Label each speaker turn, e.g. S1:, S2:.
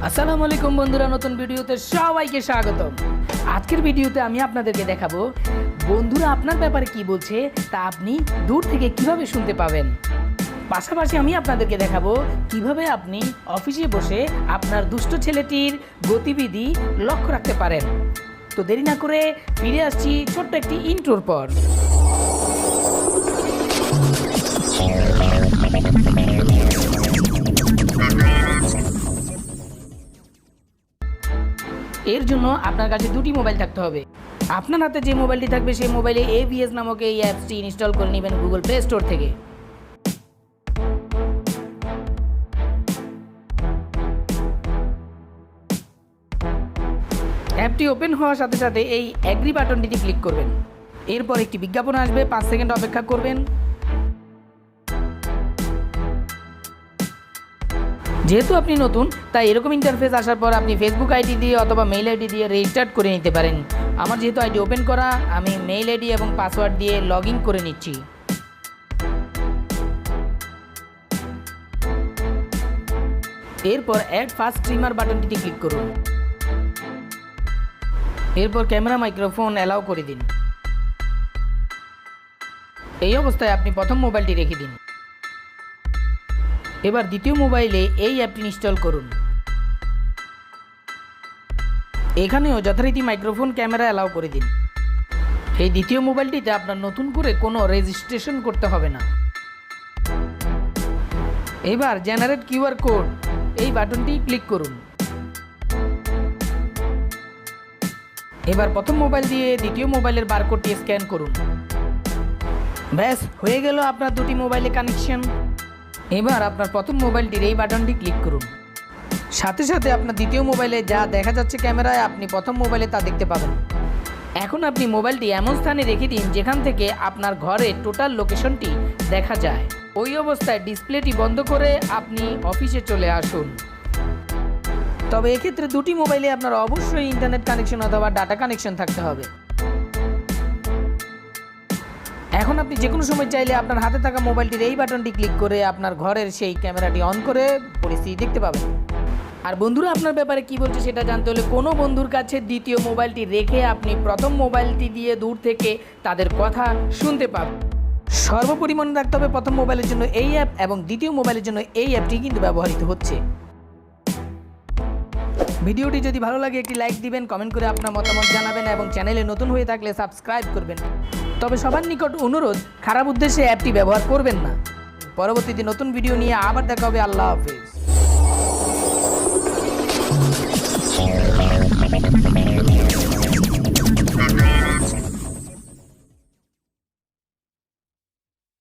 S1: আসসালামু আলাইকুম বন্ধুরা, নতুন ভিডিওতে সবাইকে স্বাগতম। আজকের ভিডিওতে আমি আপনাদেরকে দেখাবো বন্ধুরা আপনার ব্যাপারে কি বলছে তা আপনি দূর থেকে কিভাবে শুনতে পাবেন। পাশাপাশি আমি আপনাদেরকে দেখাবো কিভাবে আপনি অফিসে বসে আপনার দুষ্ট ছেলেটির গতিবিধি লক্ষ্য রাখতে পারেন। তো দেরি না করে ফিরে আসছি ছোট্ট একটি ইন্ট্রোর পর। এর জন্য আপনার কাছে দুটি মোবাইল থাকতে হবে। আপনার হাতে যে মোবাইলটি থাকবে সেই মোবাইলে AVS নামক এই অ্যাপসটি ইনস্টল করে নেবেন গুগল প্লে স্টোর থেকে। অ্যাপটি ওপেন হওয়ার সাথে সাথে এই অ্যাগ্রি বাটনটিতে ক্লিক করবেন। এরপর একটি বিজ্ঞাপন আসবে, 5 সেকেন্ড অপেক্ষা করবেন। যেহেতু আপনি নতুন, তাই এরকম ইন্টারফেস আসার পর আপনি ফেসবুক আইডি দিয়ে অথবা মেইল আইডি দিয়ে রেজিস্টার করে নিতে পারেন। আমার যেহেতু আইডি ওপেন করা, আমি মেইল আইডি এবং পাসওয়ার্ড দিয়ে লগ ইন করে নিচ্ছি। এরপর অ্যাড ফার্স্ট স্ট্রিমার বাটনটিতে ক্লিক করুন। এরপর ক্যামেরা মাইক্রোফোন অ্যালাউ করে দিন। এই অবস্থায় আপনি প্রথম মোবাইলটি রেখে দিন। এবার দ্বিতীয় মোবাইলে এই অ্যাপটি ইনস্টল করুন। এখানেও যথারীতি মাইক্রোফোন ক্যামেরা অ্যালাউ করে দিন। এই দ্বিতীয় মোবাইলটিতে আপনার নতুন করে কোনো রেজিস্ট্রেশন করতে হবে না। এবার জেনারেট কিউআর কোড এই বাটনটি ক্লিক করুন। এবার প্রথম মোবাইল দিয়ে দ্বিতীয় মোবাইলের বারকোডটি স্ক্যান করুন। ব্যাস, হয়ে গেল আপনার দুটি মোবাইলে কানেকশন। এবার আপনার প্রথম মোবাইলটির এই বাটনটি ক্লিক করুন। সাথে সাথে আপনার দ্বিতীয় মোবাইলে যা দেখা যাচ্ছে ক্যামেরায়, আপনি প্রথম মোবাইলে তা দেখতে পাবেন। এখন আপনি মোবাইলটি এমন স্থানে রেখে দিন যেখান থেকে আপনার ঘরের টোটাল লোকেশনটি দেখা যায়। ওই অবস্থায় ডিসপ্লেটি বন্ধ করে আপনি অফিসে চলে আসুন। তবে এক্ষেত্রে দুটি মোবাইলে আপনার অবশ্যই ইন্টারনেট কানেকশন অথবা ডাটা কানেকশন থাকতে হবে। এখন আপনি যে কোনো সময় চাইলে আপনার হাতে থাকা মোবাইলটির এই বাটনটি ক্লিক করে আপনার ঘরের সেই ক্যামেরাটি অন করে পরিস্থিতি দেখতে পাবেন। আর বন্ধুরা আপনার ব্যাপারে কি বলছে সেটা জানতে হলে কোনো বন্ধুর কাছে দ্বিতীয় মোবাইলটি রেখে আপনি প্রথম মোবাইলটি দিয়ে দূর থেকে তাদের কথা শুনতে পাবেন। সর্বোপরি মনে রাখতে হবে প্রথম মোবাইলের জন্য এই অ্যাপ এবং দ্বিতীয় মোবাইলের জন্য এই অ্যাপটি কিন্তু ব্যবহৃত হচ্ছে। ভিডিওটি যদি ভালো লাগে একটি লাইক দিবেন, কমেন্ট করে আপনার মতামত জানাবেন এবং চ্যানেলে নতুন হয়ে থাকলে সাবস্ক্রাইব করবেন। তবে সবার নিকট অনুরোধ, খারাপ উদ্দেশ্যে অ্যাপটি ব্যবহার করবেন না। পরবর্তীতে নতুন ভিডিও নিয়ে আবার দেখা হবে। আল্লাহ হাফেজ।